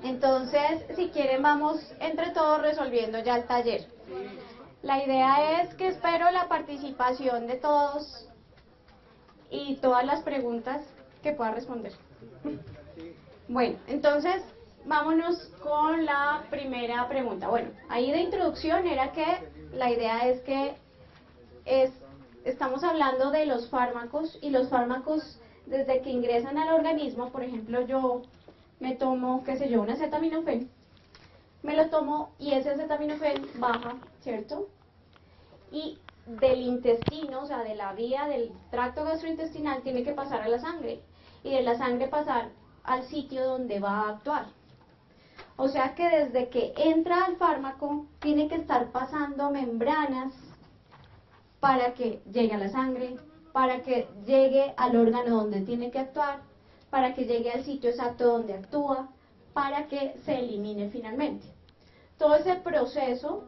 Entonces, si quieren, vamos entre todos resolviendo ya el taller. La idea es que espero la participación de todos y todas las preguntas que pueda responder. Bueno, entonces, vámonos con la primera pregunta. Bueno, ahí de introducción era que la idea es que estamos hablando de los fármacos, y los fármacos desde que ingresan al organismo. Por ejemplo, yo me tomo, qué sé yo, un acetaminofén, me lo tomo y ese acetaminofén baja, ¿cierto? Y del intestino, o sea, de la vía del tracto gastrointestinal, tiene que pasar a la sangre, y de la sangre pasar al sitio donde va a actuar. O sea que desde que entra el fármaco, tiene que estar pasando membranas para que llegue a la sangre, para que llegue al órgano donde tiene que actuar, para que llegue al sitio exacto donde actúa, para que se elimine finalmente. Todo ese proceso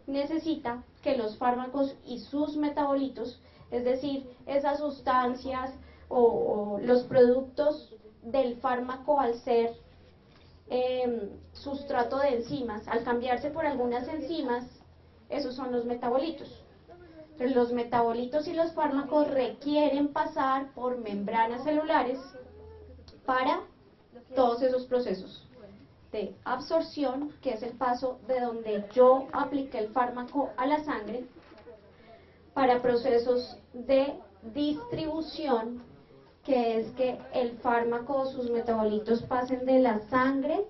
necesita que los fármacos y sus metabolitos, es decir, esas sustancias o los productos del fármaco, al ser sustrato de enzimas, al cambiarse por algunas enzimas, esos son los metabolitos. Entonces, los metabolitos y los fármacos requieren pasar por membranas celulares para todos esos procesos de absorción, que es el paso de donde yo apliqué el fármaco a la sangre, para procesos de distribución, que es que el fármaco o sus metabolitos pasen de la sangre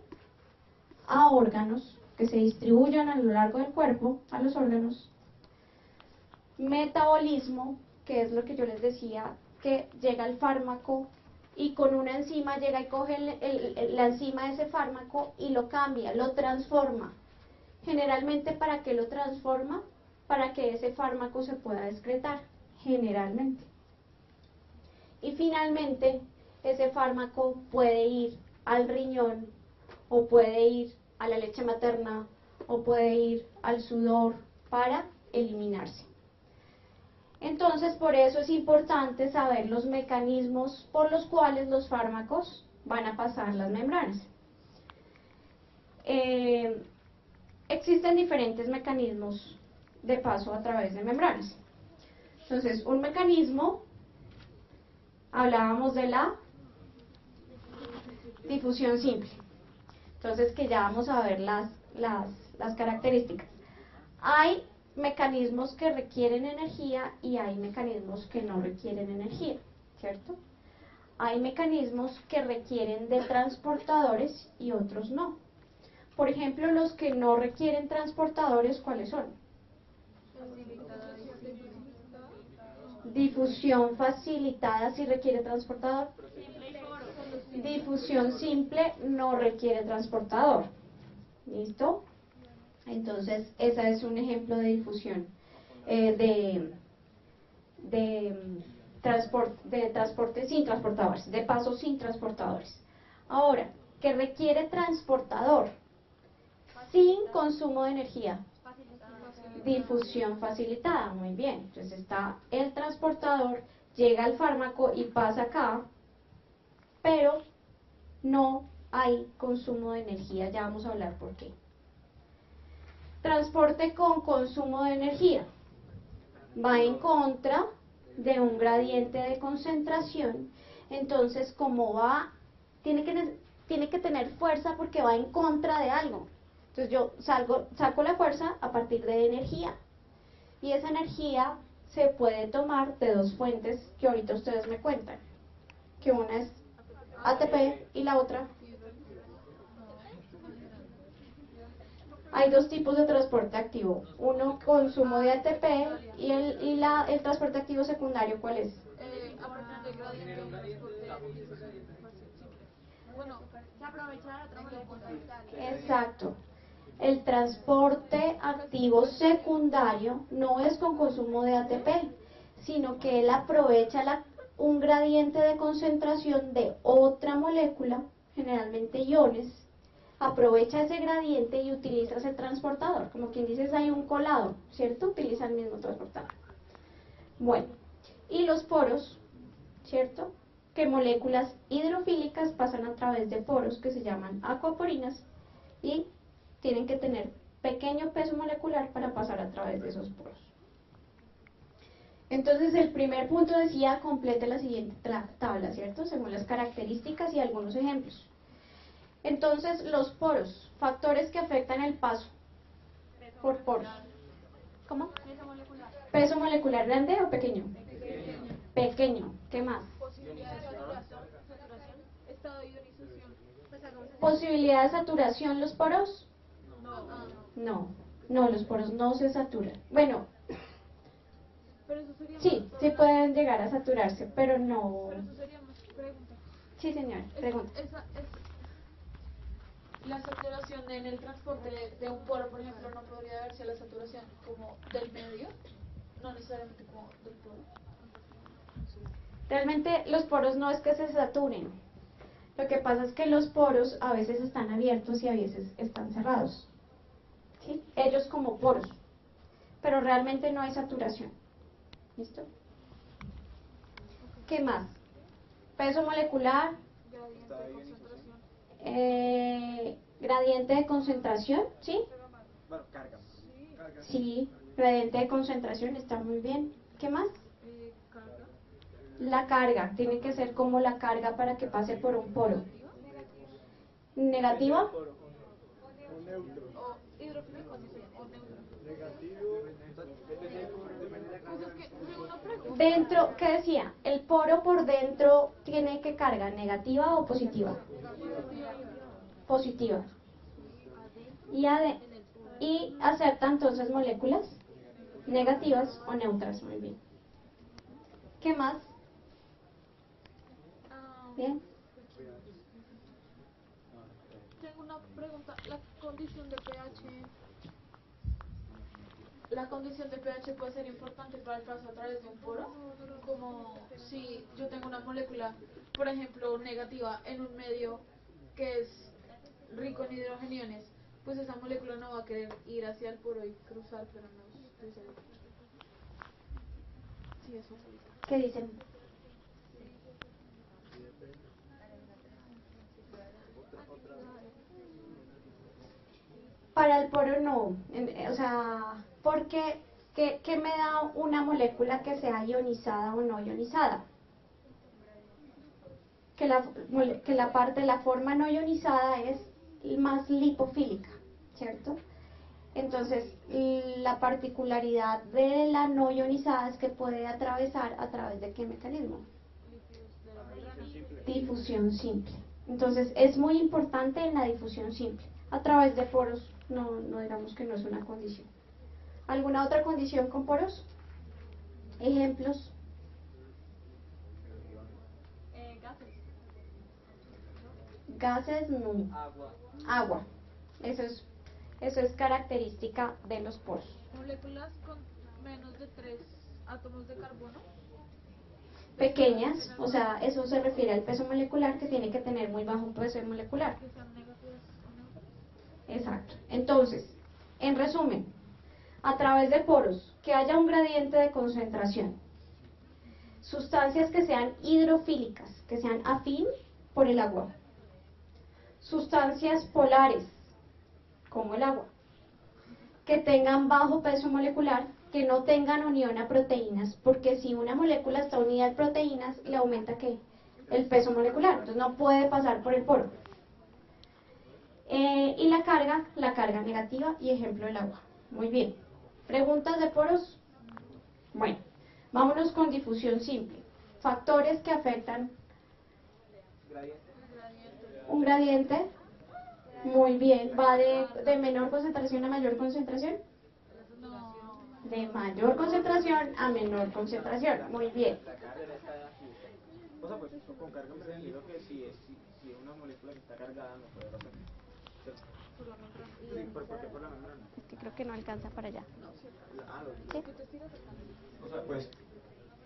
a órganos, que se distribuyan a lo largo del cuerpo, a los órganos. Metabolismo, que es lo que yo les decía, que llega el fármaco y con una enzima llega y coge la enzima de ese fármaco y lo cambia, lo transforma. Generalmente, ¿para qué lo transforma? Para que ese fármaco se pueda excretar, generalmente. Y finalmente, ese fármaco puede ir al riñón, o puede ir a la leche materna, o puede ir al sudor para eliminarse. Entonces, por eso es importante saber los mecanismos por los cuales los fármacos van a pasar las membranas. Existen diferentes mecanismos de paso a través de membranas. Entonces, un mecanismo, hablábamos de la difusión simple. Entonces, que ya vamos a ver las características. Hay mecanismos que requieren energía y hay mecanismos que no requieren energía, ¿cierto? Hay mecanismos que requieren de transportadores y otros no. Por ejemplo, los que no requieren transportadores, ¿cuáles son? Difusión facilitada sí requiere transportador. Difusión simple no requiere transportador. ¿Listo? Entonces, ese es un ejemplo de difusión, transporte sin transportadores, de paso sin transportadores. Ahora, que requiere transportador sin consumo de energía. Difusión facilitada, muy bien. Entonces está el transportador, llega al fármaco y pasa acá, pero no hay consumo de energía. Ya vamos a hablar por qué. Transporte con consumo de energía. Va en contra de un gradiente de concentración. Entonces, como va, tiene que tener fuerza porque va en contra de algo. Entonces yo saco la fuerza a partir de energía. Y esa energía se puede tomar de dos fuentes que ahorita ustedes me cuentan. Que una es ATP y la otra. Hay dos tipos de transporte activo. Uno, consumo de ATP, y el transporte activo secundario, ¿cuál es? A partir del gradiente de transporte. Bueno, se aprovecha de la otra molécula. Exacto. El transporte activo secundario no es con consumo de ATP, sino que él aprovecha un gradiente de concentración de otra molécula, generalmente iones, aprovecha ese gradiente y utiliza ese transportador. Como quien dice, hay un colado, ¿cierto? Utiliza el mismo transportador. Bueno, y los poros, ¿cierto? que moléculas hidrofílicas pasan a través de poros que se llaman aquaporinas y tienen que tener pequeño peso molecular para pasar a través de esos poros. Entonces el primer punto decía complete la siguiente tabla, ¿cierto? Según las características y algunos ejemplos. Entonces los poros, factores que afectan el paso por poros. ¿Cómo? Peso molecular. ¿Peso molecular grande o pequeño? Pequeño. ¿Qué más? Posibilidad de saturación. Estado de ionización. ¿Posibilidad de saturación los poros? No. No, los poros no se saturan. Bueno, Pero eso sería sí, más sí pueden llegar a saturarse, pero no. Pero eso sería más pregunta. Sí, señor, pregunta. La saturación en el transporte de un poro, por ejemplo, no podría verse la saturación como del medio, no necesariamente como del poro. Realmente los poros no es que se saturen. Lo que pasa es que los poros a veces están abiertos y a veces están cerrados. ¿Sí? Ellos como poros. Pero realmente no hay saturación. ¿Listo? ¿Qué más? Peso molecular, Gradiente de concentración. gradiente de concentración, ¿sí? Bueno, carga. Sí, gradiente de concentración está muy bien. ¿Qué más? Carga. La carga, tiene que ser como la carga para que pase por un poro. ¿Negativa? O neutro. O hidrofílico o neutro. Negativo. Depende de la Pues es que tengo una pregunta. Dentro, ¿qué decía? ¿El poro por dentro tiene que carga negativa o positiva? Positiva. Y acepta entonces moléculas negativas o neutras. Muy bien. ¿Qué más? Bien. Tengo una pregunta. La condición de pH puede ser importante para el paso a través de un poro, como si yo tengo una molécula, por ejemplo, negativa en un medio que es rico en hidrogeniones, pues esa molécula no va a querer ir hacia el poro y cruzar, pero no estoy segura. Sí, eso. ¿Qué dicen? Para el poro no, o sea, porque ¿qué me da una molécula que sea ionizada o no ionizada? La forma no ionizada es más lipofílica, ¿cierto? Entonces, la particularidad de la no ionizada es que puede atravesar a través de qué mecanismo? Difusión simple. Entonces, es muy importante en la difusión simple. A través de poros, no digamos que no es una condición. ¿Alguna otra condición con poros? Ejemplos. Gases, no. Agua. Eso es característica de los poros. Moléculas con menos de 3 átomos de carbono. Pequeñas, o sea, eso se refiere al peso molecular, que tiene que tener muy bajo peso molecular. Que sean negativas o neutras. Exacto. Entonces, en resumen, a través de poros, que haya un gradiente de concentración, sustancias que sean hidrofílicas, que sean afín por el agua, sustancias polares, como el agua, que tengan bajo peso molecular, que no tengan unión a proteínas, porque si una molécula está unida a proteínas, le aumenta ¿qué? El peso molecular, entonces no puede pasar por el poro. Y la carga negativa y ejemplo el agua. Muy bien. ¿Preguntas de poros? Bueno, vámonos con difusión simple. Factores que afectan un gradiente. Muy bien. ¿Va de menor concentración a mayor concentración? De mayor concentración a menor concentración. Muy bien. O sea, pues con carga me refiero que si una molécula que está cargada no puede pasar. Por la membrana. Sí, ¿por qué por la membrana? Es que creo que no alcanza para allá. ¿Sí? O sea, pues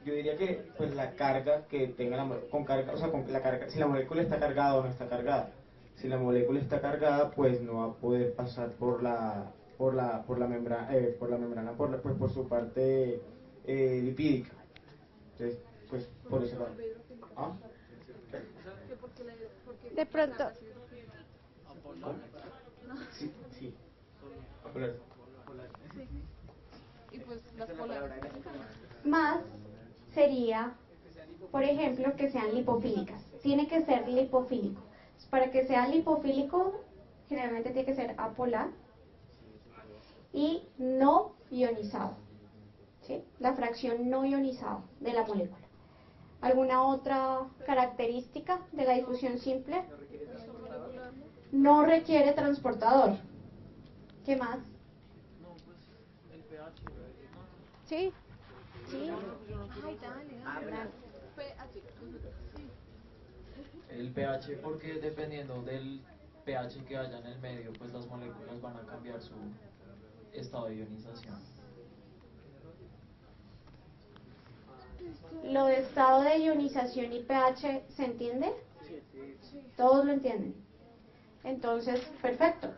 yo diría que pues la carga que tenga con carga, o sea, con la carga, si la molécula está cargada o no está cargada. Si la molécula está cargada, pues no va a poder pasar por la membrana, pues por su parte lipídica. Entonces, pues por eso va. ¿Ah? De pronto, Sí, sí. Apolar. Y pues las polares. más sería, por ejemplo, que sean lipofílicas. Tiene que ser lipofílico. Para que sea lipofílico, generalmente tiene que ser apolar y no ionizado. ¿Sí? La fracción no ionizada de la molécula. ¿Alguna otra característica de la difusión simple? No requiere transportador. ¿Qué más? Sí, sí. Ay, dale. El pH, porque dependiendo del pH que haya en el medio, pues las moléculas van a cambiar su estado de ionización. Lo de estado de ionización y pH, ¿se entiende? ¿Todos lo entienden? Entonces, perfecto.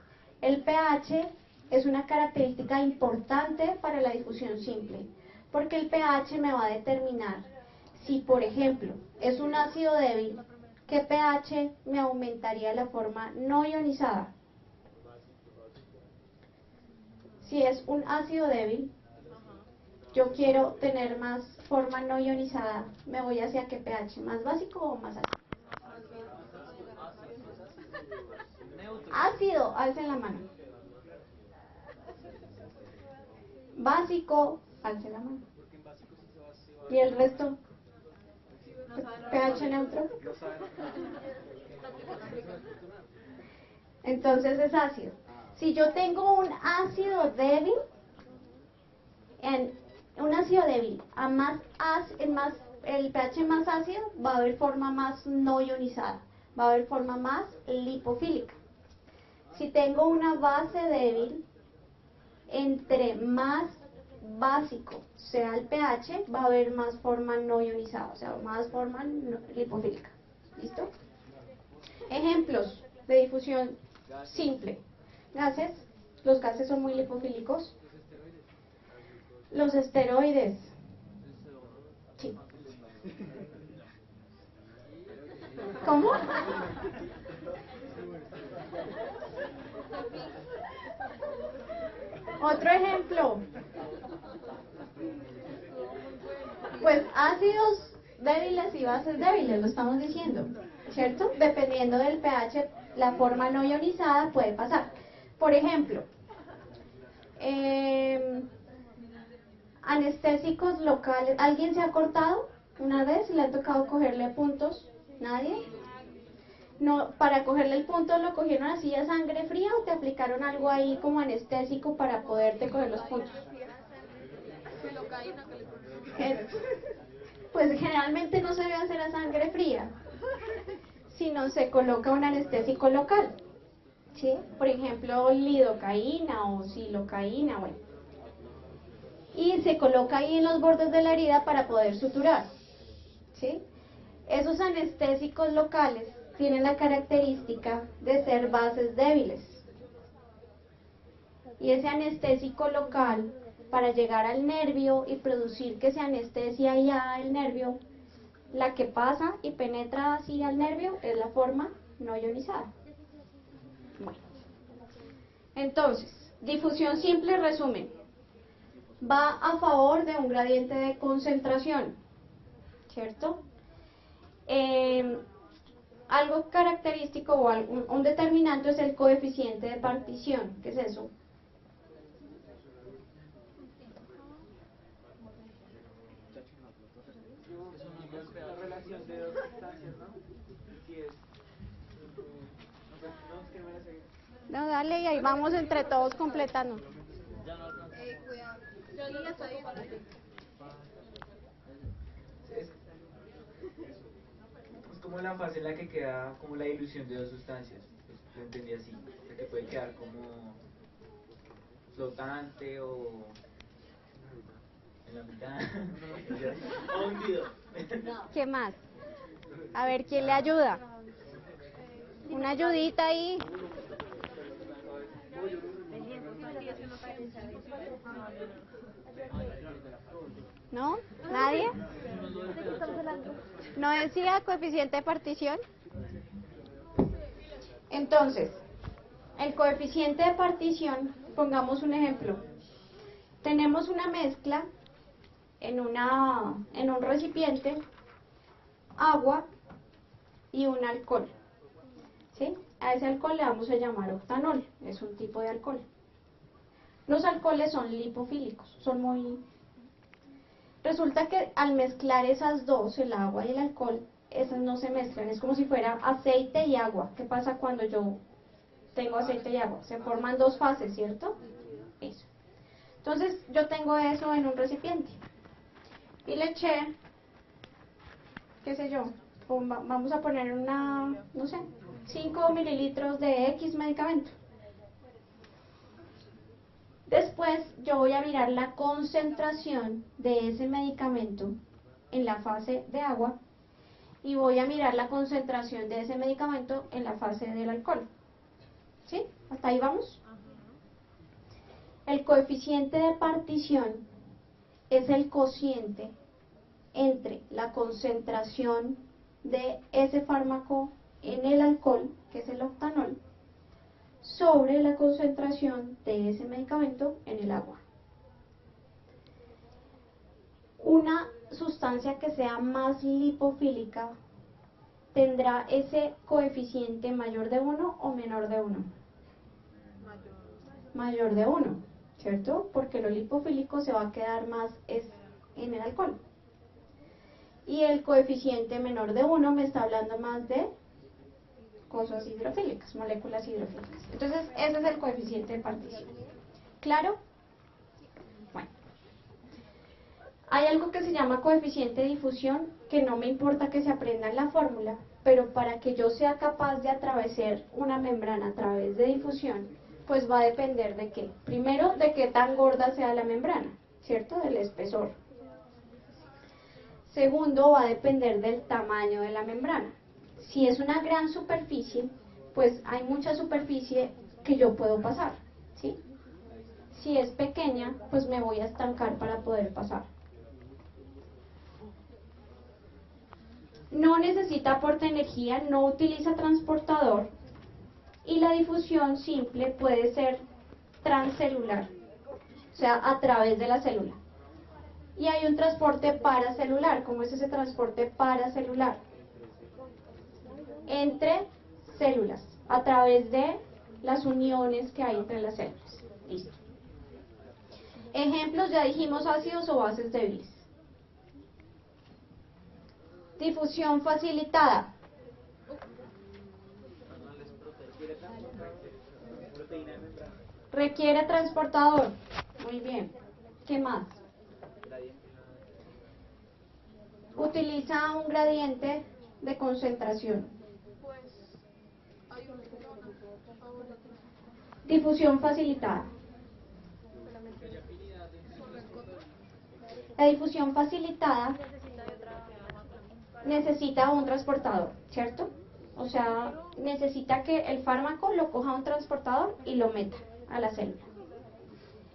El pH es una característica importante para la difusión simple, porque el pH me va a determinar si, por ejemplo, es un ácido débil, ¿qué pH me aumentaría la forma no ionizada? Si es un ácido débil, yo quiero tener más forma no ionizada, ¿me voy hacia qué pH? ¿Más básico o más ácido? Ácido, alcen la mano. Básico, alcen la mano. ¿Y el resto? pH neutro. Entonces es ácido. Si yo tengo un ácido débil, el pH más ácido, va a haber forma más no ionizada, va a haber forma más lipofílica. Si tengo una base débil, entre más básico sea el pH, va a haber más forma no ionizada, o sea, más forma lipofílica. ¿Listo? Ejemplos de difusión simple. Gases. Los gases son muy lipofílicos. Los esteroides. Sí. ¿Cómo? Otro ejemplo. Pues ácidos débiles y bases débiles, lo estamos diciendo, ¿cierto? Dependiendo del pH, la forma no ionizada puede pasar. Por ejemplo, anestésicos locales. ¿Alguien se ha cortado una vez? ¿Le ha tocado cogerle puntos? ¿Nadie? No, para cogerle el punto, ¿lo cogieron así a sangre fría o te aplicaron algo ahí como anestésico para poderte coger los puntos? Pues generalmente no se debe hacer a sangre fría, sino se coloca un anestésico local, ¿sí? Por ejemplo, lidocaína o silocaína, bueno. Y se coloca ahí en los bordes de la herida para poder suturar, ¿sí? Esos anestésicos locales tienen la característica de ser bases débiles. Y ese anestésico local, para llegar al nervio y producir que se anestesia ya el nervio, la que pasa y penetra así al nervio es la forma no ionizada. Bueno. Entonces, difusión simple, resumen. Va a favor de un gradiente de concentración, ¿cierto? Algo característico o un determinante es el coeficiente de partición. ¿Qué es eso? La relación de dos sustancias, ¿no? Si es... No, es que no me la sé. No, dale, y ahí vamos entre todos completando. Cuidado. Yo ya estoy para ti. Es como la fase en la que queda como la dilución de dos sustancias. Pues, lo entendí así. O sea, que puede quedar como flotante o en la mitad. O hundido. ¿Qué más? A ver, ¿quién le ayuda? Una ayudita ahí. ¿No? ¿Nadie? ¿No decía coeficiente de partición? Entonces, el coeficiente de partición, pongamos un ejemplo. Tenemos una mezcla en un recipiente, agua y un alcohol. ¿Sí? A ese alcohol le vamos a llamar octanol, es un tipo de alcohol. Los alcoholes son lipofílicos, Resulta que al mezclar esas dos, el agua y el alcohol, esas no se mezclan, es como si fuera aceite y agua. ¿Qué pasa cuando yo tengo aceite y agua? Se forman dos fases, ¿cierto? Eso. Entonces yo tengo eso en un recipiente y le eché, qué sé yo, vamos a poner no sé, 5 mililitros de X medicamento. Después yo voy a mirar la concentración de ese medicamento en la fase de agua y voy a mirar la concentración de ese medicamento en la fase del alcohol. ¿Sí? ¿Hasta ahí vamos? El coeficiente de partición es el cociente entre la concentración de ese fármaco en el alcohol, que es el octanol, sobre la concentración de ese medicamento en el agua. Una sustancia que sea más lipofílica tendrá ese coeficiente mayor de 1 o menor de 1. Mayor de 1, ¿cierto? Porque lo lipofílico se va a quedar más en el alcohol. Y el coeficiente menor de 1 me está hablando más de cosas hidrofílicas, moléculas hidrofílicas. Entonces, ese es el coeficiente de partición. ¿Claro? Bueno. Hay algo que se llama coeficiente de difusión, que no me importa que se aprenda en la fórmula, pero para que yo sea capaz de atravesar una membrana a través de difusión, pues va a depender de qué. Primero, de qué tan gorda sea la membrana, ¿cierto? Del espesor. Segundo, va a depender del tamaño de la membrana. Si es una gran superficie, pues hay mucha superficie que yo puedo pasar, ¿sí? Si es pequeña, pues me voy a estancar para poder pasar. No necesita aporte de energía, no utiliza transportador y la difusión simple puede ser transcelular, o sea, a través de la célula. Y hay un transporte paracelular. ¿Cómo es ese transporte paracelular? Entre células, a través de las uniones que hay entre las células. Listo. Ejemplos, ya dijimos ácidos o bases débiles. Difusión facilitada. Requiere transportador. Muy bien. ¿Qué más? Utiliza un gradiente de concentración. Difusión facilitada. La difusión facilitada necesita un transportador, ¿cierto? O sea, necesita que el fármaco lo coja un transportador y lo meta a la célula.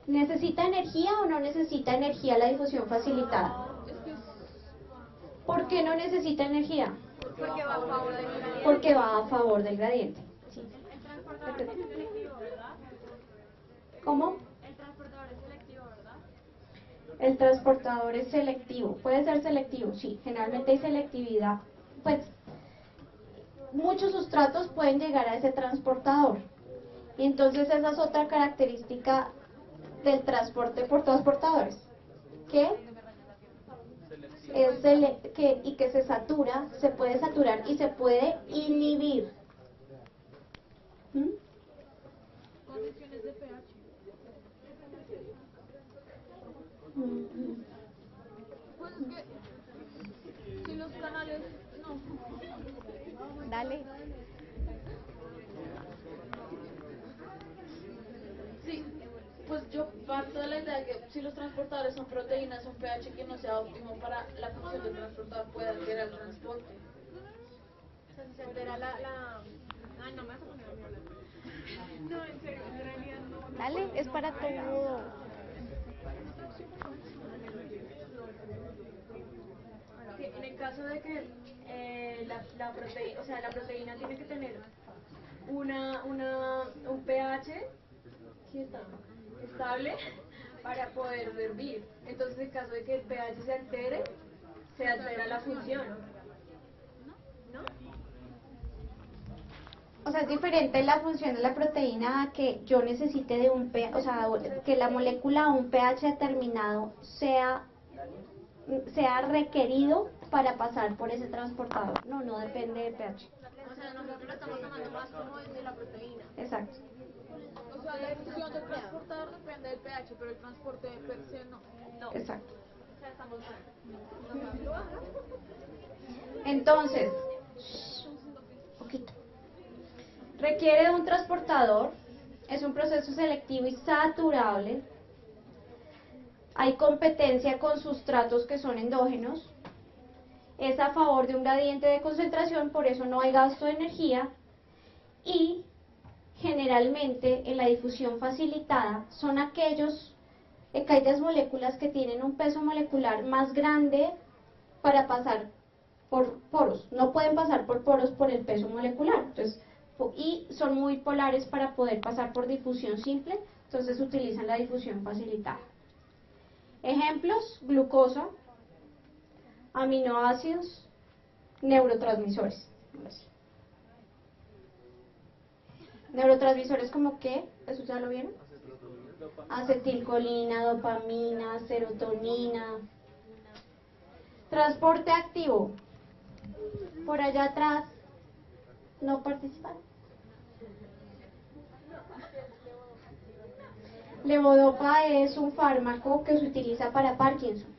¿Necesita energía o no necesita energía la difusión facilitada? ¿Por qué no necesita energía? Porque va a favor del gradiente. Porque va a favor del gradiente. Sí. El transportador es selectivo, ¿verdad? ¿Cómo? El transportador es selectivo, ¿verdad? El transportador es selectivo. Puede ser selectivo, sí. Generalmente hay selectividad. Pues muchos sustratos pueden llegar a ese transportador. Y entonces esa es otra característica del transporte por transportadores. Que que se satura, se puede saturar y se puede inhibir. ¿Mm? Condiciones de pH. Pues es que si los canales no. Dale. Sí, pues yo parto de la idea de que si los transportadores son proteínas, un pH que no sea óptimo para la función del transportador puede alterar el transporte. Se altera Ay, no me vas a poner a mí a hablar. No, en serio, en realidad no. Dale, es para todo. En el caso de que la proteína tiene que tener un pH ¿sí está? Estable para poder hervir. Entonces, en caso de que el pH se altera la función. ¿No? O sea, es diferente la función de la proteína a que yo necesite de un pH, o sea, que la molécula a un pH determinado sea requerido para pasar por ese transportador. No, no depende del pH. O sea, nosotros lo estamos tomando más como el de la proteína. Exacto. O sea, la función del transportador depende del pH, pero el transporte per se no. No. Exacto. O sea, estamos mal. Entonces, poquito. Requiere de un transportador, es un proceso selectivo y saturable. Hay competencia con sustratos que son endógenos. Es a favor de un gradiente de concentración, por eso no hay gasto de energía. Y generalmente en la difusión facilitada son aquellas moléculas que tienen un peso molecular más grande para pasar por poros. No pueden pasar por poros por el peso molecular. Entonces, y son muy polares para poder pasar por difusión simple, entonces utilizan la difusión facilitada. Ejemplos: glucosa, aminoácidos, neurotransmisores. Neurotransmisores como qué, ¿eso ya lo vieron? Acetilcolina, dopamina, serotonina. Transporte activo. Por allá atrás no participaron. Levodopa es un fármaco que se utiliza para Parkinson.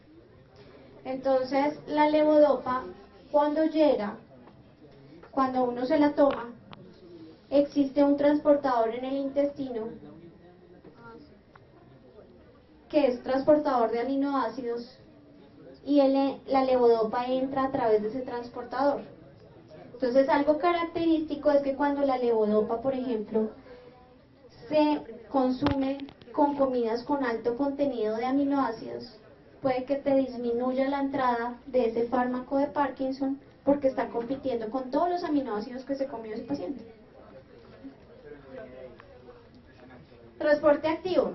Entonces, la levodopa, cuando uno se la toma, existe un transportador en el intestino que es transportador de aminoácidos y la levodopa entra a través de ese transportador. Entonces, algo característico es que cuando la levodopa, por ejemplo, se consume con comidas con alto contenido de aminoácidos, puede que te disminuya la entrada de ese fármaco de Parkinson porque está compitiendo con todos los aminoácidos que se comió ese paciente. Transporte activo.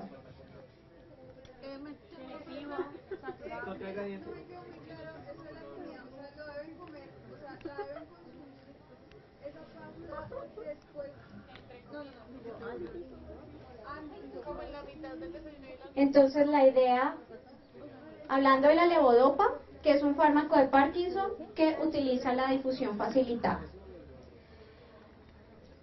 Entonces la idea, hablando de la levodopa, que es un fármaco de Parkinson que utiliza la difusión facilitada.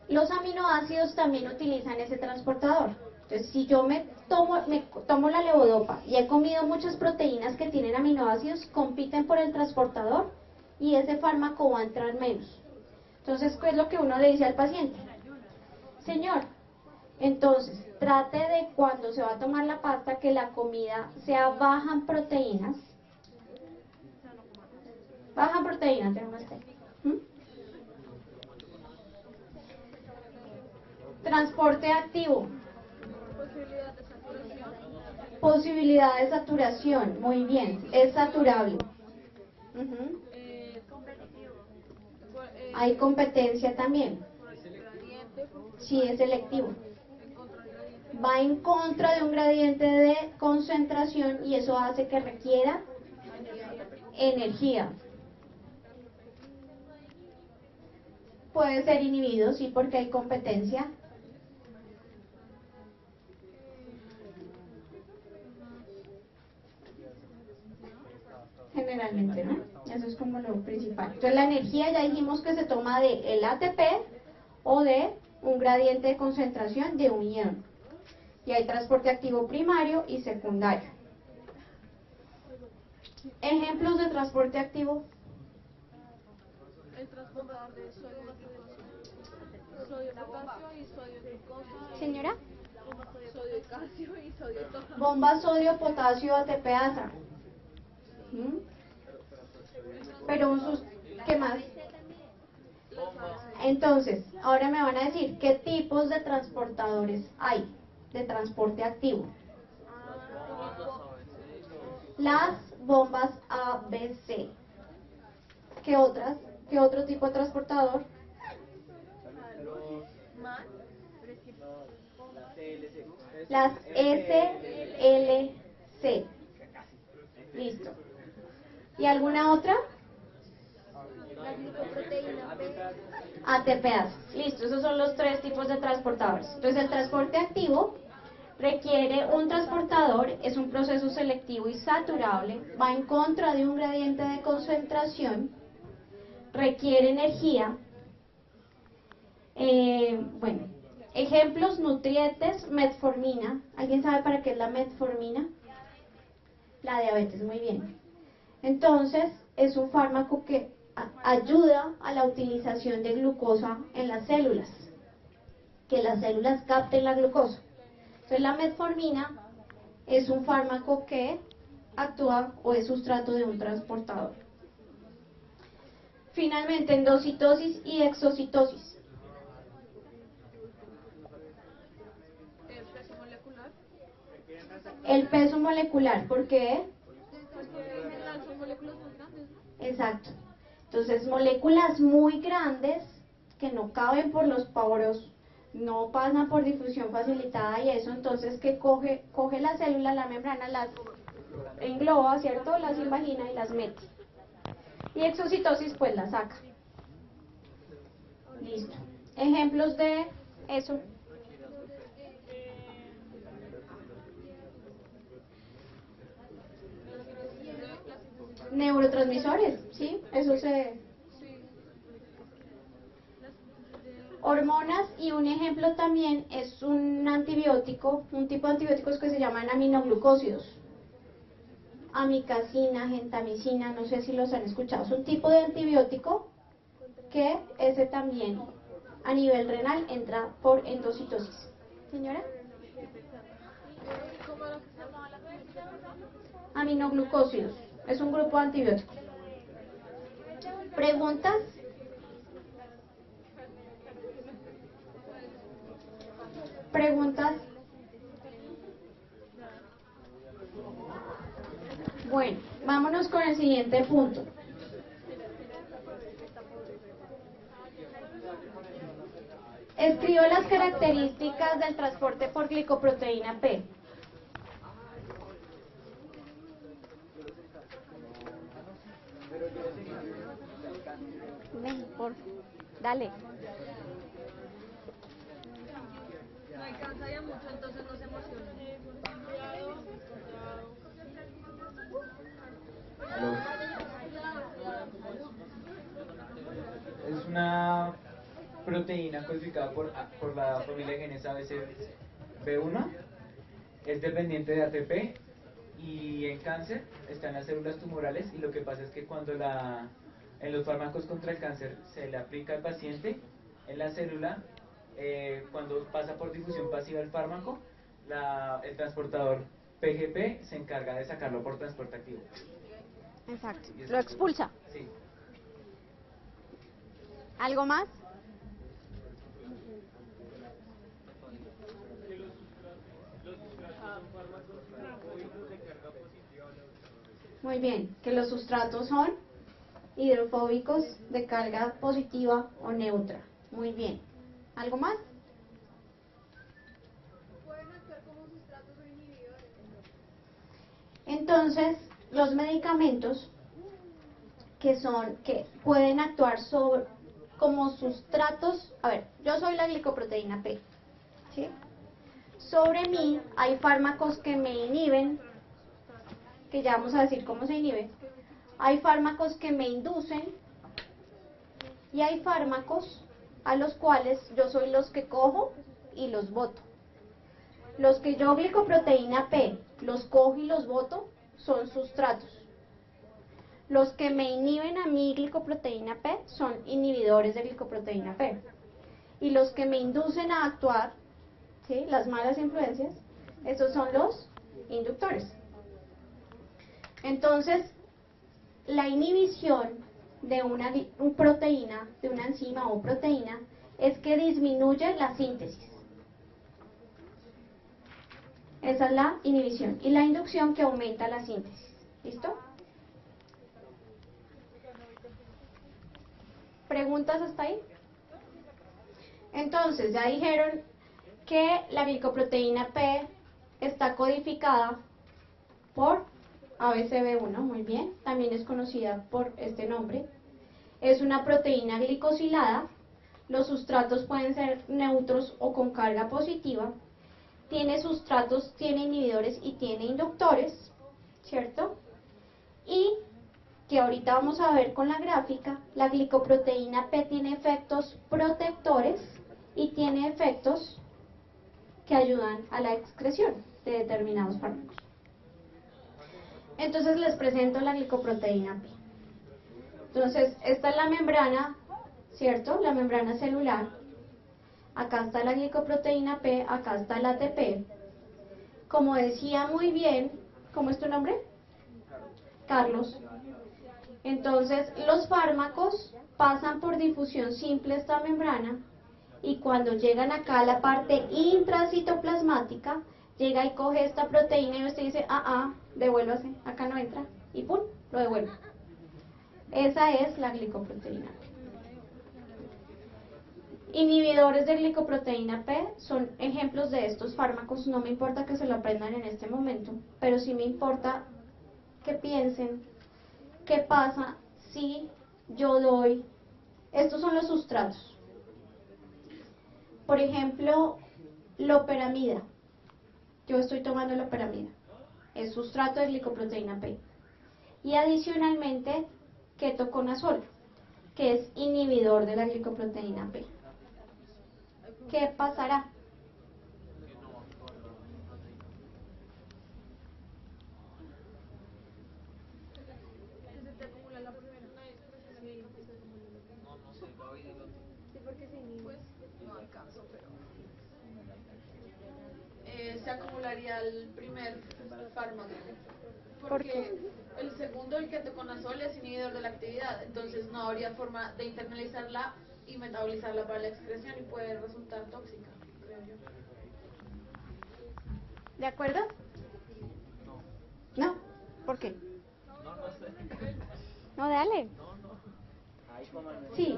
Los aminoácidos también utilizan ese transportador. Entonces, si yo me tomo la levodopa y he comido muchas proteínas que tienen aminoácidos, compiten por el transportador y ese fármaco va a entrar menos. Entonces, ¿qué es lo que uno le dice al paciente? Señor, entonces, trate de cuando se va a tomar la pasta que la comida sea baja en proteínas. Baja en proteínas, tenemos que. Transporte activo. Posibilidad de saturación, muy bien, es saturable. Hay competencia también. Sí, es selectivo. Va en contra de un gradiente de concentración y eso hace que requiera energía. Puede ser inhibido, sí, porque hay competencia. Generalmente, ¿no? Eso es como lo principal. Entonces la energía ya dijimos que se toma de el ATP o de un gradiente de concentración de un ion. Y hay transporte activo primario y secundario. Ejemplos de transporte activo. El transportador de sodio, potasio y sodio glucosa. Señora. Sodio calcio y sodio total. Bomba sodio, potasio, ATPasa. Pero ¿qué más? Entonces, ahora me van a decir qué tipos de transportadores hay de transporte activo. Las bombas ABC. ¿Qué otras? ¿Qué otro tipo de transportador? Las SLC. Listo. ¿Y alguna otra? La glicoproteína P. ATPase. Listo, esos son los tres tipos de transportadores. Entonces, el transporte activo requiere un transportador, es un proceso selectivo y saturable, va en contra de un gradiente de concentración, requiere energía. Bueno, ejemplos: nutrientes, metformina. ¿Alguien sabe para qué es la metformina? La diabetes, muy bien. Entonces, es un fármaco que ayuda a la utilización de glucosa en las células, que las células capten la glucosa. Entonces, la metformina es un fármaco que actúa o es sustrato de un transportador. Finalmente, endocitosis y exocitosis. ¿El peso molecular? El peso molecular, ¿por qué? Porque en general son moléculas muy grandes, ¿no? Exacto. Entonces, moléculas muy grandes que no caben por los poros, no pasan por difusión facilitada y eso, entonces que coge la célula, la membrana, las engloba, ¿cierto? Las invagina y las mete. Y exocitosis pues la saca. Listo. Ejemplos de eso. Neurotransmisores, ¿sí? Eso se... Hormonas, y un ejemplo también es un antibiótico, un tipo de antibióticos que se llaman aminoglucósidos. Amicacina, gentamicina, no sé si los han escuchado. Es un tipo de antibiótico que ese también a nivel renal entra por endocitosis. Señora. ¿Cómo era que se llamaba la película? Aminoglucósidos. Es un grupo de antibióticos. ¿Preguntas? ¿Preguntas? Bueno, vámonos con el siguiente punto. Escribo las características del transporte por glicoproteína P. Ven, por dale. No alcanza ya mucho, entonces no se emociona. Aló. Es una proteína codificada por la familia de genes ABCB1. Es dependiente de ATP y en cáncer está en las células tumorales, y lo que pasa es que cuando en los fármacos contra el cáncer se le aplica al paciente en la célula, cuando pasa por difusión pasiva el fármaco, el transportador PGP se encarga de sacarlo por transporte activo. Exacto. Lo expulsa. Sí. ¿Algo más? Muy bien, que los sustratos son hidrofóbicos de carga positiva o neutra. Muy bien. ¿Algo más? Pueden actuar como sustratos o inhibidores. Entonces, los medicamentos que pueden actuar como sustratos. A ver, yo soy la glicoproteína P, ¿sí? Sobre mí hay fármacos que me inhiben, que ya vamos a decir cómo se inhiben. Hay fármacos que me inducen y hay fármacos a los cuales yo soy los que cojo y los boto. Los que yo, glicoproteína P, los cojo y los boto son sustratos. Los que me inhiben a mí, glicoproteína P, son inhibidores de glicoproteína P. Y los que me inducen a actuar, ¿sí?, las malas influencias, esos son los inductores. Entonces, la inhibición de una proteína, de una enzima o proteína, es que disminuye la síntesis. Esa es la inhibición. Y la inducción, que aumenta la síntesis. ¿Listo? ¿Preguntas hasta ahí? Entonces, ya dijeron que la glicoproteína P está codificada por ABCB1, muy bien, también es conocida por este nombre. Es una proteína glicosilada, los sustratos pueden ser neutros o con carga positiva, tiene sustratos, tiene inhibidores y tiene inductores, ¿cierto? Y que ahorita vamos a ver con la gráfica, la glicoproteína P tiene efectos protectores y tiene efectos que ayudan a la excreción de determinados fármacos. Entonces les presento la glicoproteína P. Entonces, esta es la membrana, ¿cierto? La membrana celular. Acá está la glicoproteína P, acá está el ATP. Como decía muy bien, ¿cómo es tu nombre? Carlos. Entonces, los fármacos pasan por difusión simple esta membrana y cuando llegan acá a la parte intracitoplasmática, llega y coge esta proteína y usted dice, devuélvase, acá no entra, y ¡pum!, lo devuelve. Esa es la glicoproteína P. Inhibidores de glicoproteína P son ejemplos de estos fármacos. No me importa que se lo aprendan en este momento, pero sí me importa que piensen qué pasa si yo doy, estos son los sustratos. Por ejemplo, loperamida. Yo estoy tomando loperamida, es sustrato de glicoproteína P. Y adicionalmente, ketoconazol, que es inhibidor de la glicoproteína P. ¿Qué pasará? Se acumularía el primer fármaco. ¿Por qué? El segundo, el ketoconazol, es inhibidor de la actividad, entonces no habría forma de internalizarla y metabolizarla para la excreción y puede resultar tóxica, creo yo. ¿De acuerdo? ¿No? ¿Por qué? No, dale. Sí,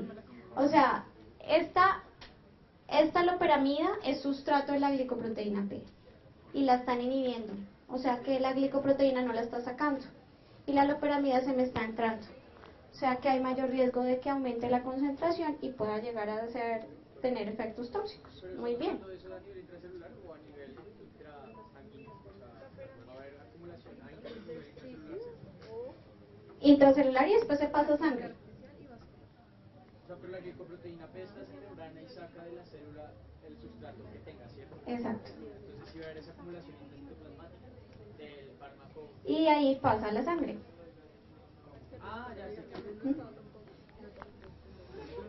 o sea, esta loperamida es sustrato de la glicoproteína P y la están inhibiendo, o sea que la glicoproteína no la está sacando y la loperamida se me está entrando, o sea que hay mayor riesgo de que aumente la concentración y pueda llegar a tener efectos tóxicos. Muy bien. Intracelular y después se pasa a sangre. O sea, pero la glicoproteína P está en membrana y saca de la célula el sustrato que tenga, ¿cierto? Exacto. Entonces sí va a haber esa acumulación intracitoplasmática del fármaco. Y ahí pasa a la sangre. Ya sé.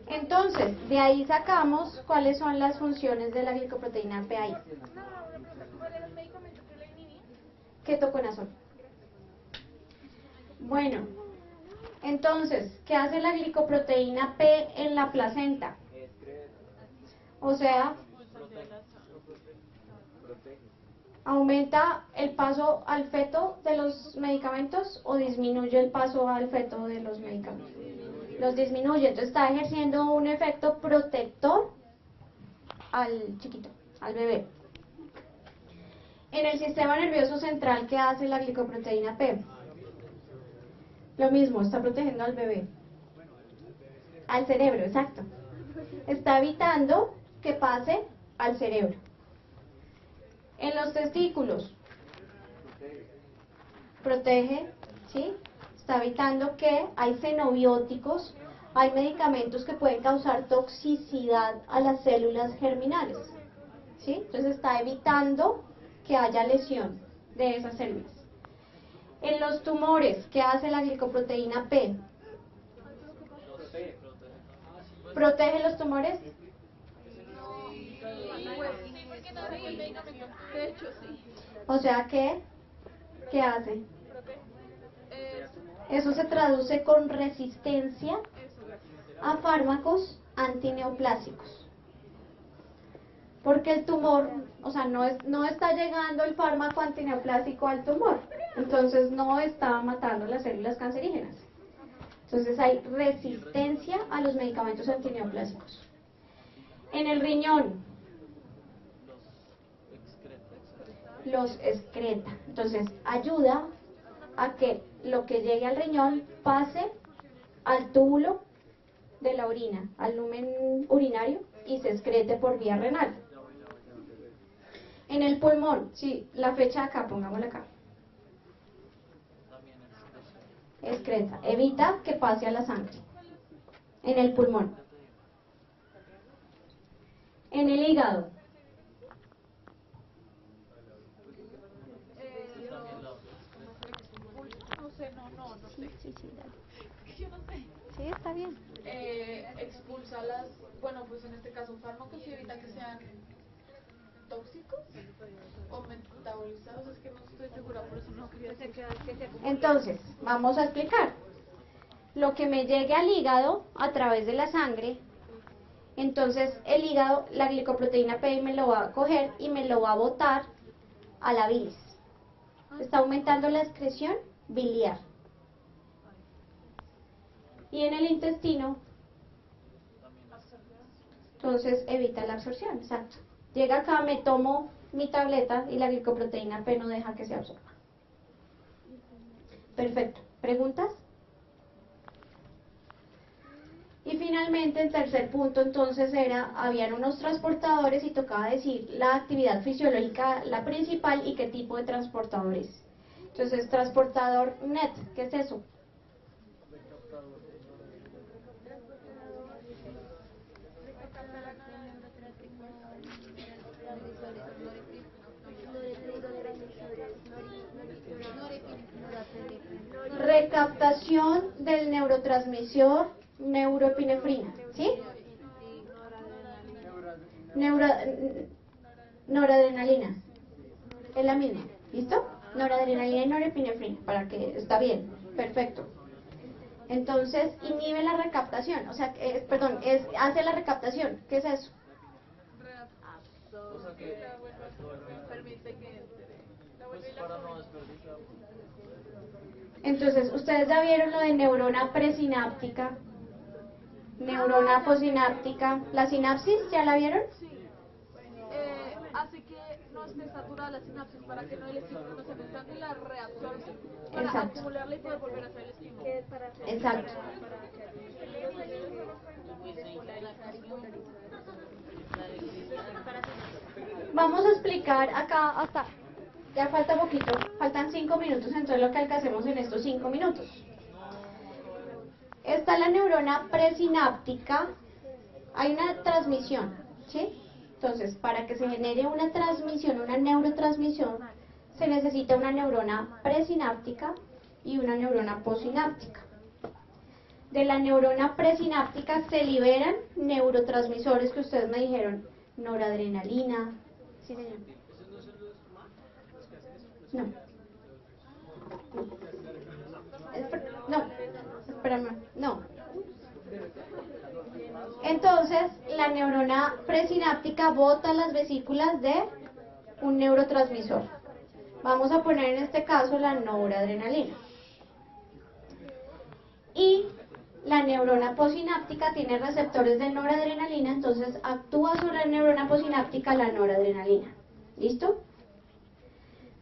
Entonces, de ahí sacamos cuáles son las funciones de la glicoproteína P ahí. ¿Cuál era el medicamento que la inhibía? Ketoconazol. Bueno, entonces, ¿qué hace la glicoproteína P en la placenta? O sea, ¿aumenta el paso al feto de los medicamentos o disminuye el paso al feto de los medicamentos? Los disminuye, entonces está ejerciendo un efecto protector al chiquito, al bebé. En el sistema nervioso central, ¿qué hace la glicoproteína P? Lo mismo, está protegiendo al bebé. Al cerebro, exacto. Está evitando que pase al cerebro. En los testículos, protege, ¿sí? Está evitando que hay xenobióticos, hay medicamentos que pueden causar toxicidad a las células germinales, ¿sí? Entonces está evitando que haya lesión de esas células. En los tumores, ¿qué hace la glicoproteína P? ¿Protege los tumores? Porque no sé el medicamento. De hecho, sí. O sea que, ¿qué hace? Eso se traduce con resistencia a fármacos antineoplásicos. Porque el tumor, o sea, no está llegando el fármaco antineoplásico al tumor, entonces no está matando las células cancerígenas. Entonces hay resistencia a los medicamentos antineoplásicos. En el riñón, los excreta. Entonces ayuda a que lo que llegue al riñón pase al túbulo de la orina, al lumen urinario, y se excrete por vía renal. En el pulmón, sí, la fecha acá, pongámosla acá. Excreta, evita que pase a la sangre. En el pulmón. En el hígado. No sé, no sé. Sí, dale. Yo no sé. Sí, está bien. Expulsa las, bueno, pues en este caso fármacos y evita que sean tóxicos o metabolizados, es que no estoy segura, por eso no quería decir. Entonces, vamos a explicar. Lo que me llegue al hígado a través de la sangre, entonces el hígado, la glicoproteína P me lo va a coger y me lo va a botar a la bilis. Está aumentando la excreción biliar. Y en el intestino, entonces evita la absorción, exacto. Llega acá, me tomo mi tableta y la glicoproteína P no deja que se absorba. Perfecto. ¿Preguntas? Y finalmente, el tercer punto entonces habían unos transportadores y tocaba decir la actividad fisiológica, la principal, y qué tipo de transportadores. Entonces, transportador NET, ¿qué es eso? Recaptación del neurotransmisor neuroepinefrina, ¿sí? Noradrenalina, es la misma, ¿listo? Noradrenalina y norepinefrina, para que está bien, perfecto. Entonces inhibe la recaptación, o sea, hace la recaptación, ¿qué es eso? Permite que Entonces, ustedes ya vieron lo de neurona presináptica, neurona posináptica, la sinapsis, ¿ya la vieron? sí, hace que no esté saturada la sinapsis para que no el estímulo no se penetrante y la reabsorbe para Exacto. acumularla y poder volver a hacer el estímulo. Exacto. Vamos a explicar acá hasta, ya falta poquito, faltan 5 minutos, entonces lo que alcancemos en estos 5 minutos. Está la neurona presináptica, hay una transmisión, ¿sí? Entonces, para que se genere una transmisión, una neurotransmisión, se necesita una neurona presináptica y una neurona posináptica. De la neurona presináptica se liberan neurotransmisores que ustedes me dijeron, noradrenalina. Sí, señor. No. No, espérame, no. Entonces, la neurona presináptica bota las vesículas de un neurotransmisor. Vamos a poner en este caso la noradrenalina. Y la neurona posináptica tiene receptores de noradrenalina, entonces actúa sobre la neurona posináptica la noradrenalina. ¿Listo?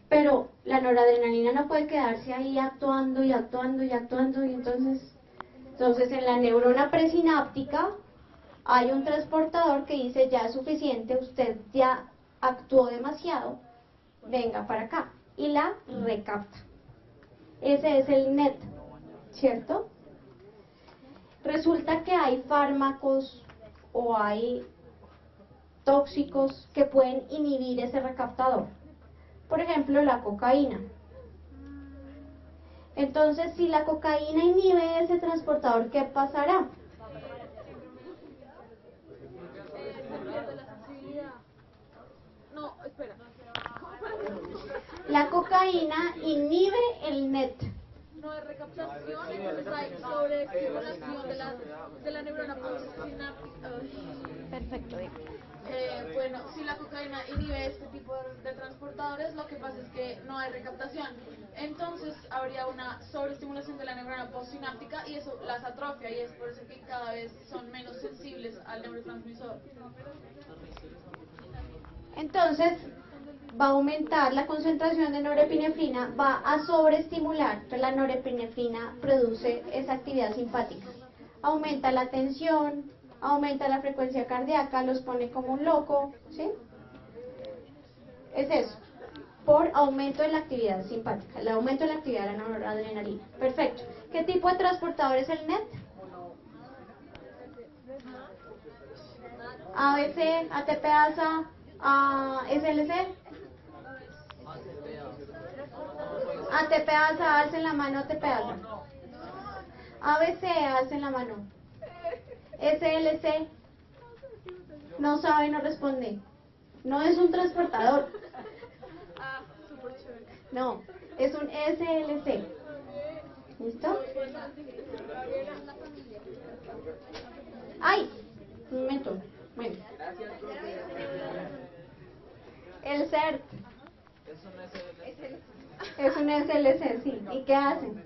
Pero la noradrenalina no puede quedarse ahí actuando y actuando y actuando, y entonces en la neurona presináptica hay un transportador que dice ya es suficiente, usted ya actuó demasiado, venga para acá, y la recapta. Ese es el NET, ¿cierto? Resulta que hay fármacos o hay tóxicos que pueden inhibir ese recaptador. Por ejemplo, la cocaína. Entonces, si la cocaína inhibe ese transportador, ¿qué pasará? Se pierde la sensibilidad. No, espera. La cocaína inhibe el NET. No hay recaptación, entonces hay sobreestimulación de la neurona posináptica. Perfecto. Bueno, si la cocaína inhibe este tipo de transportadores, lo que pasa es que no hay recaptación. Entonces habría una sobreestimulación de la neurona postsináptica y eso las atrofia, y es por eso que cada vez son menos sensibles al neurotransmisor. Entonces, va a aumentar la concentración de norepinefrina, va a sobreestimular. Entonces la norepinefrina produce esa actividad simpática. Aumenta la tensión, aumenta la frecuencia cardíaca, los pone como un loco, ¿sí? Es eso, por aumento de la actividad simpática, el aumento de la actividad de la noradrenalina. Perfecto. ¿Qué tipo de transportador es el NET? ABC, ATPasa, SLC. ATPasa, alcen la mano, ATPasa. ABC, alcen la mano. SLC, no sabe, no responde. No es un transportador. No, es un SLC. ¿Listo? ¡Ay! Un momento. Bueno. El CERT. Es un SLC, sí. ¿Y qué hacen?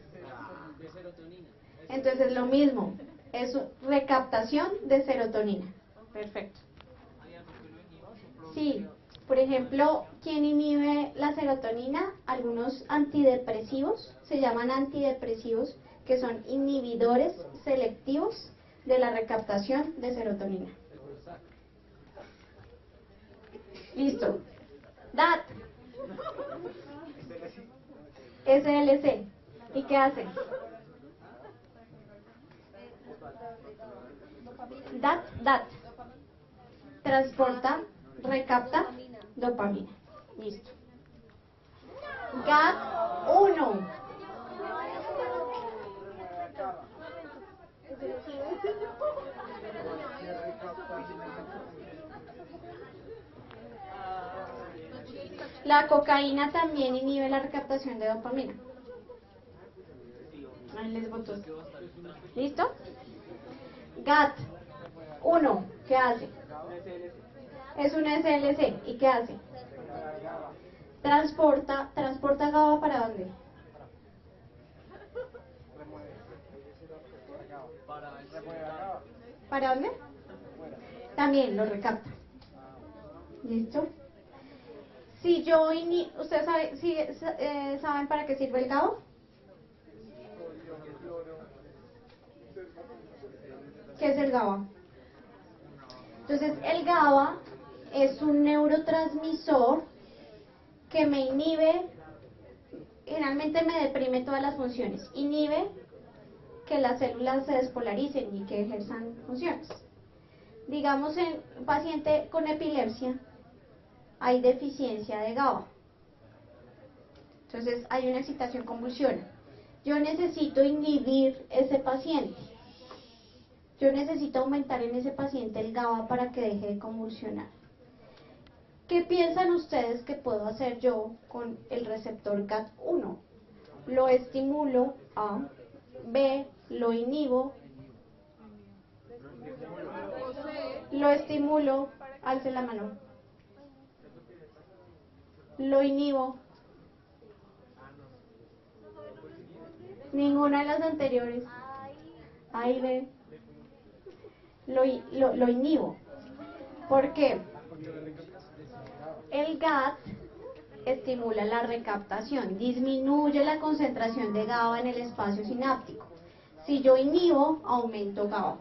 Entonces lo mismo. Es recaptación de serotonina. Perfecto. Sí. Por ejemplo, ¿quién inhibe la serotonina? Algunos antidepresivos, se llaman antidepresivos, que son inhibidores selectivos de la recaptación de serotonina. Listo. DAT. SLC. ¿Y qué hace? DAT. Transporta, recapta dopamina. Listo. GAT1. La cocaína también inhibe la recaptación de dopamina. Ahí les boto. ¿Listo? GAT1, ¿qué hace? Es un SLC. ¿Y qué hace? Transporta GABA ¿para dónde? ¿Para dónde? También lo recapta. ¿Listo? Si yo ¿ustedes saben para qué sirve el GABA? ¿Qué es el GABA? Entonces el GABA es un neurotransmisor que me inhibe, generalmente me deprime todas las funciones, inhibe que las células se despolaricen y que ejerzan funciones. Digamos, en un paciente con epilepsia hay deficiencia de GABA. Entonces hay una excitación convulsiona. Yo necesito inhibir ese paciente. Yo necesito aumentar en ese paciente el GABA para que deje de convulsionar. ¿Qué piensan ustedes que puedo hacer yo con el receptor GAT1? Lo estimulo, A. B. Lo inhibo. Lo estimulo, alce la mano. Lo inhibo. Ninguna de las anteriores. A y B. Lo inhibo. ¿Por qué? El GAT estimula la recaptación, disminuye la concentración de GABA en el espacio sináptico. Si yo inhibo, aumento GABA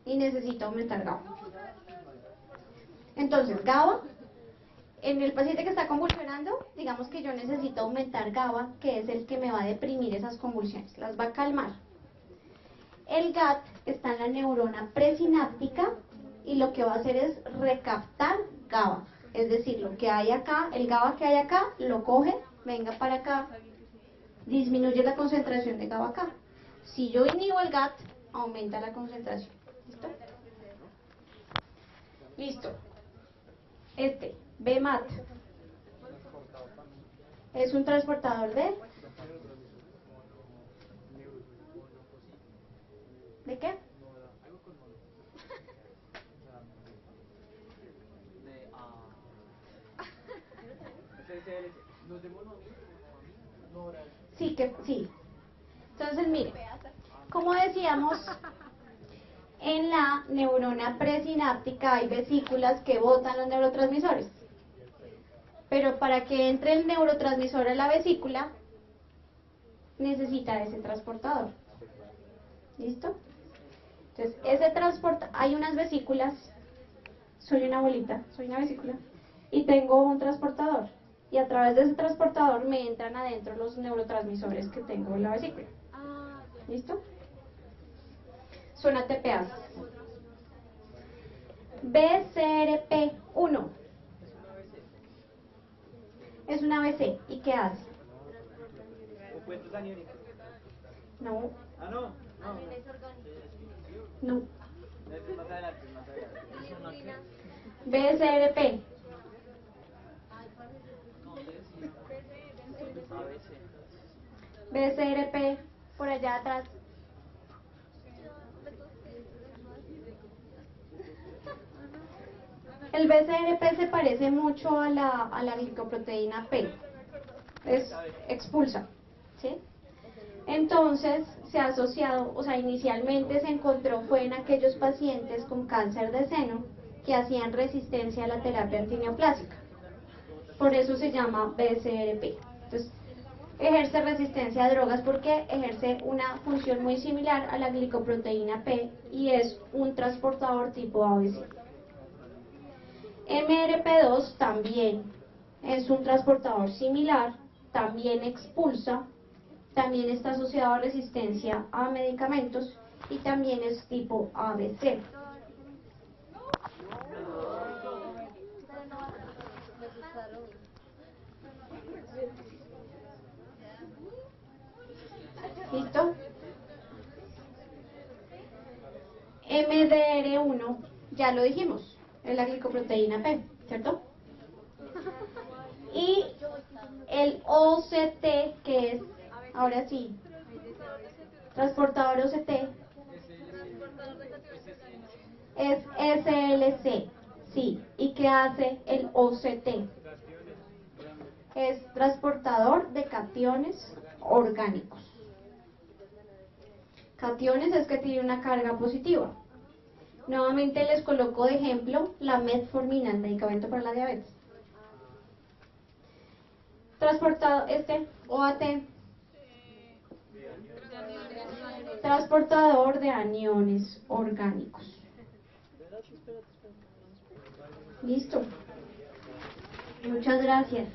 y necesito aumentar GABA. Entonces, GABA, en el paciente que está convulsionando, digamos que yo necesito aumentar GABA, que es el que me va a deprimir esas convulsiones, las va a calmar. El GAT está en la neurona presináptica y lo que va a hacer es recaptar GABA. Es decir, lo que hay acá, el GABA que hay acá, lo coge, venga para acá, disminuye la concentración de GABA acá. Si yo inhibo el GAT, aumenta la concentración. ¿Listo? Listo. BMAT, es un transportador ¿de qué? Sí. Entonces, mire, como decíamos, en la neurona presináptica hay vesículas que botan los neurotransmisores. pero para que entre el neurotransmisor a la vesícula, necesita ese transportador. ¿Listo? Entonces, hay unas vesículas, soy una bolita, soy una vesícula, y tengo un transportador. Y a través de ese transportador me entran adentro los neurotransmisores que tengo en la vesícula. ¿Listo? Son ATPase. BCRP1 es una ABC. ¿Y qué hace? Compuestos aniónicos. No, Ah, no. no. Más adelante, más adelante. BCRP. BCRP, por allá atrás. El BCRP se parece mucho a la glicoproteína P. Es expulsa, ¿sí? Entonces se ha asociado, o sea, inicialmente se encontró fue en aquellos pacientes con cáncer de seno que hacían resistencia a la terapia antineoplásica. Por eso se llama BCRP. Entonces, ejerce resistencia a drogas porque ejerce una función muy similar a la glicoproteína P y es un transportador tipo ABC. MRP2 también es un transportador similar, también expulsa, también está asociado a resistencia a medicamentos y también es tipo ABC. ¿Listo? MDR1, ya lo dijimos, es la glicoproteína P, ¿cierto? Y el OCT, que es, ahora sí, transportador OCT, es SLC, sí. ¿Y qué hace el OCT? Es transportador de cationes orgánicos. Cationes es que tiene una carga positiva. Nuevamente les coloco de ejemplo la metformina, el medicamento para la diabetes. Transportado, OAT, transportador de aniones orgánicos. Listo. Muchas gracias.